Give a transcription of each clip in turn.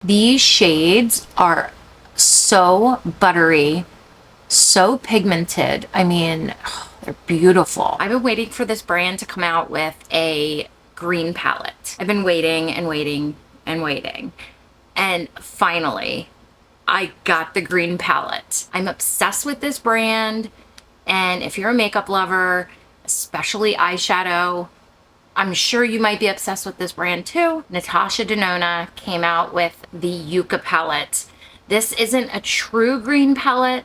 These shades are so buttery, so pigmented. I mean, they're beautiful. I've been waiting for this brand to come out with a green palette. I've been waiting and waiting and waiting. And finally, I got the green palette. I'm obsessed with this brand. And if you're a makeup lover, especially eyeshadow, I'm sure you might be obsessed with this brand too. Natasha Denona came out with the Yucca palette. This isn't a true green palette,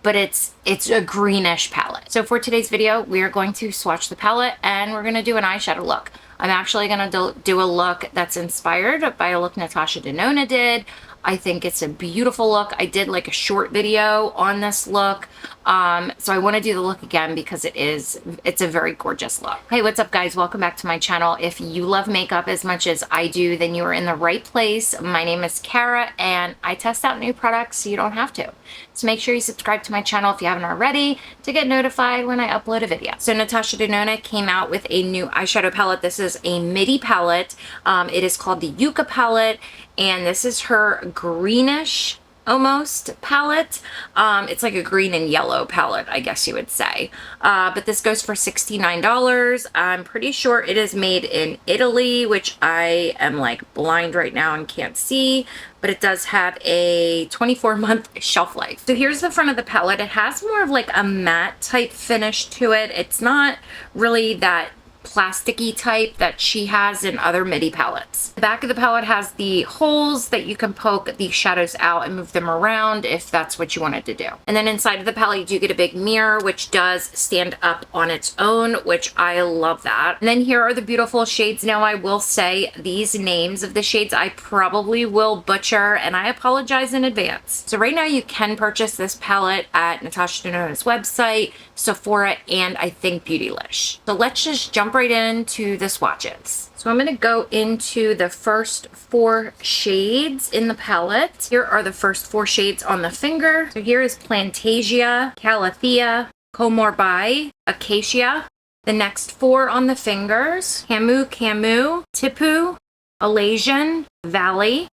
but it's a greenish palette. So for today's video, we are going to swatch the palette and we're gonna do an eyeshadow look. I'm actually gonna do a look that's inspired by a look Natasha Denona did. I think it's a beautiful look. I did like a short video on this look. So I want to do the look again because it's a very gorgeous look. Hey, what's up guys? Welcome back to my channel. If you love makeup as much as I do, then you are in the right place. My name is Kara and I test out new products so you don't have to. So make sure you subscribe to my channel if you haven't already to get notified when I upload a video. So Natasha Denona came out with a new eyeshadow palette. This is a midi palette. It is called the Yucca palette. And this is her greenish almost palette. It's like a green and yellow palette, I guess you would say. But this goes for $69. I'm pretty sure it is made in Italy, which I am like blind right now and can't see, but it does have a 24-month shelf life. So here's the front of the palette. It has more of like a matte type finish to it. It's not really that plasticky type that she has in other midi palettes. The back of the palette has the holes that you can poke the shadows out and move them around if that's what you wanted to do. And then inside of the palette you do get a big mirror which does stand up on its own, which I love that. And then here are the beautiful shades. Now I will say these names of the shades I probably will butcher and I apologize in advance. So right now you can purchase this palette at Natasha Denona's website, Sephora, and I think Beautylish. So let's just jump right into the swatches. So I'm going to go into the first 4 shades in the palette. Here are the first 4 shades on the finger. So here is Plantasia, Calathea, Comorbai, Acacia. The next 4 on the fingers, Camu Camu, Tipu, Alasian, Valley.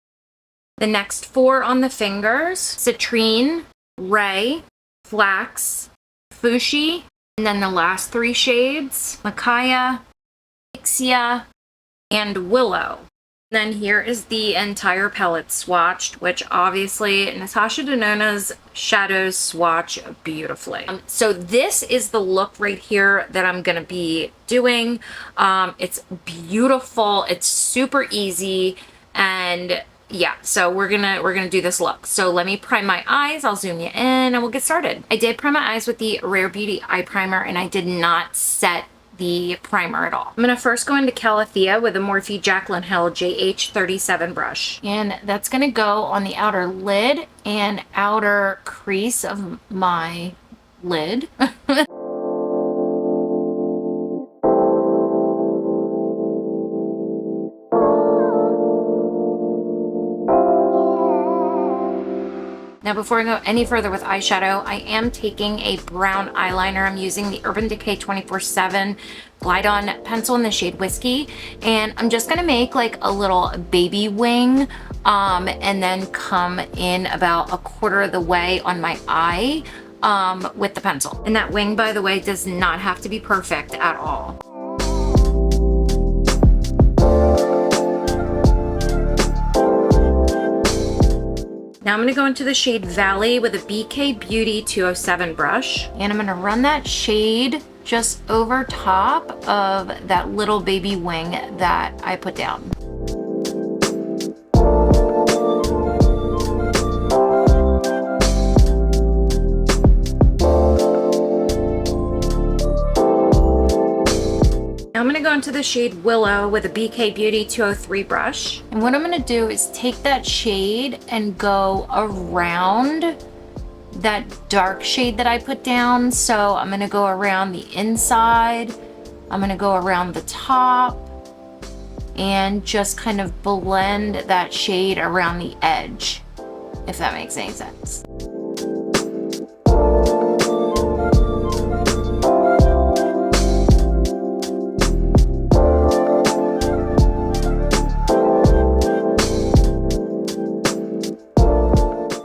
The next 4 on the fingers, Citrine, Ray, Flax, Fuchsia. And then the last 3 shades, Mikayla, IPSY, and Willow. Then here is the entire palette swatched, which obviously Natasha Denona's shadows swatch beautifully. So this is the look right here that I'm gonna be doing. It's beautiful, it's super easy, and yeah, so we're gonna do this look. So let me prime my eyes, I'll zoom you in and we'll get started. I did prime my eyes with the Rare Beauty eye primer and I did not set the primer at all. I'm gonna first go into Calathea with a Morphe Jaclyn Hill JH37 brush. And that's gonna go on the outer lid and outer crease of my lid. Now before I go any further with eyeshadow, I am taking a brown eyeliner. I'm using the Urban Decay 24/7 Glide On pencil in the shade Whiskey. And I'm just gonna make like a little baby wing and then come in about a quarter of the way on my eye with the pencil. And that wing, by the way, does not have to be perfect at all. Now I'm going to go into the shade Valley with a BK Beauty 207 brush. And I'm going to run that shade just over top of that little baby wing that I put down. I'm going to go into the shade Willow with a BK Beauty 203 brush. And what I'm going to do is take that shade and go around that dark shade that I put down. So I'm going to go around the inside. I'm going to go around the top and just kind of blend that shade around the edge, if that makes any sense.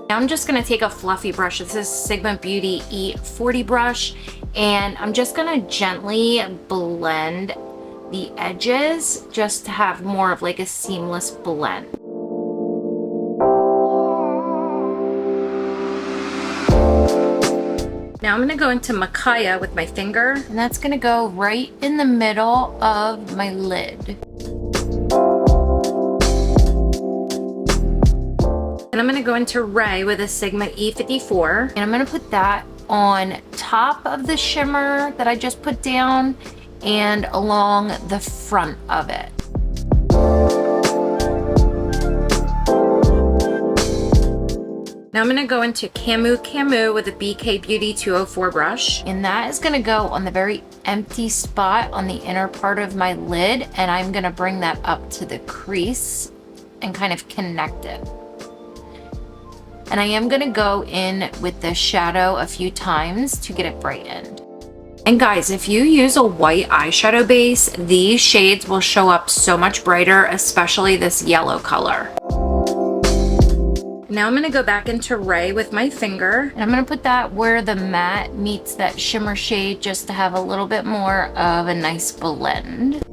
Now I'm just gonna take a fluffy brush. This is Sigma Beauty E40 brush, and I'm just gonna gently blend the edges just to have more of like a seamless blend. Now I'm gonna go into Mikayla with my finger, and that's gonna go right in the middle of my lid. And I'm gonna go into Ray with a Sigma E54, and I'm gonna put that on top of the shimmer that I just put down and along the front of it. Now I'm gonna go into Camu with a BK Beauty 204 brush, and that is gonna go on the very empty spot on the inner part of my lid, and I'm gonna bring that up to the crease and kind of connect it. And I am gonna go in with the shadow a few times to get it brightened. And guys, if you use a white eyeshadow base, these shades will show up so much brighter, especially this yellow color. Now I'm gonna go back into Ray with my finger, and I'm gonna put that where the matte meets that shimmer shade just to have a little bit more of a nice blend.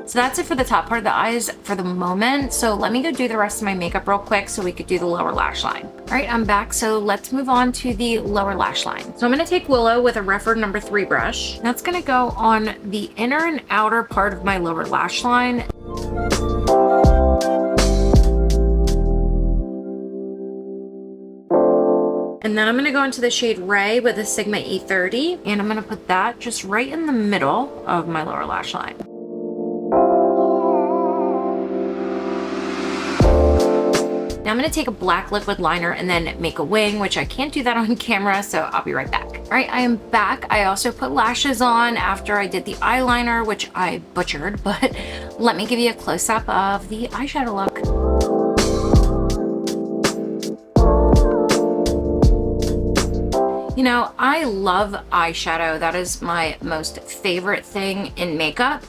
So that's it for the top part of the eyes for the moment. So let me go do the rest of my makeup real quick so we could do the lower lash line. All right, I'm back. So let's move on to the lower lash line. So I'm gonna take Willow with a Rephr number 3 brush. That's gonna go on the inner and outer part of my lower lash line. And then I'm gonna go into the shade Ray with a Sigma E30, and I'm gonna put that just right in the middle of my lower lash line. Now I'm gonna take a black liquid liner and then make a wing, which I can't do that on camera, so I'll be right back. All right, I am back. I also put lashes on after I did the eyeliner, which I butchered, but let me give you a close-up of the eyeshadow look. You know, I love eyeshadow. That is my most favorite thing in makeup.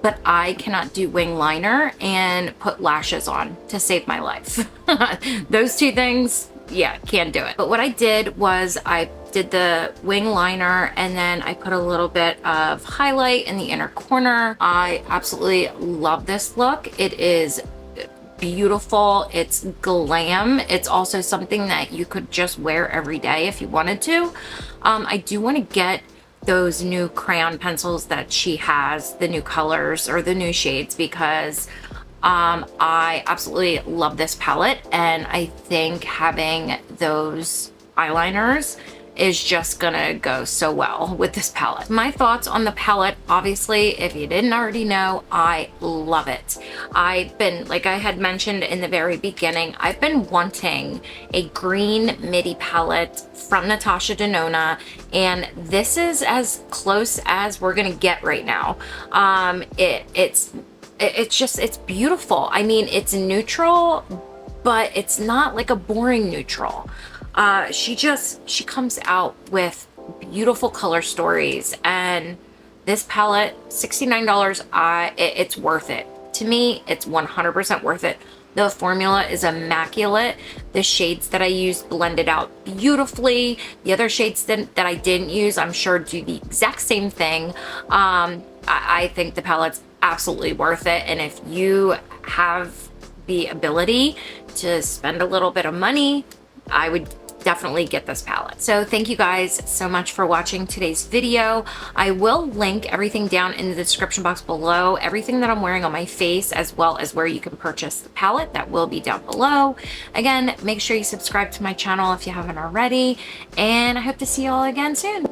But I cannot do wing liner and put lashes on to save my life. Those two things, yeah, can't do it. But what I did was I did the wing liner, and then I put a little bit of highlight in the inner corner. I absolutely love this look. It is beautiful. It's glam. It's also something that you could just wear every day if you wanted to. I do want to get those new crayon pencils that she has, the new colors or the new shades, because I absolutely love this palette, and I think having those eyeliners is just gonna go so well with this palette. My thoughts on the palette, obviously, if you didn't already know, I love it. I've been, like I had mentioned in the very beginning, I've been wanting a green midi palette from Natasha Denona, and this is as close as we're gonna get right now. It's beautiful. I mean, it's neutral, but it's not like a boring neutral. She comes out with beautiful color stories, and this palette, $69, it's worth it. To me, it's 100% worth it. The formula is immaculate. The shades that I used blended out beautifully. The other shades that I didn't use, I'm sure do the exact same thing. I think the palette's absolutely worth it, and if you have the ability to spend a little bit of money, I would definitely get this palette. So thank you guys so much for watching today's video. I will link everything down in the description box below, everything that I'm wearing on my face, as well as where you can purchase the palette. That will be down below. Again, make sure you subscribe to my channel if you haven't already, and I hope to see you all again soon.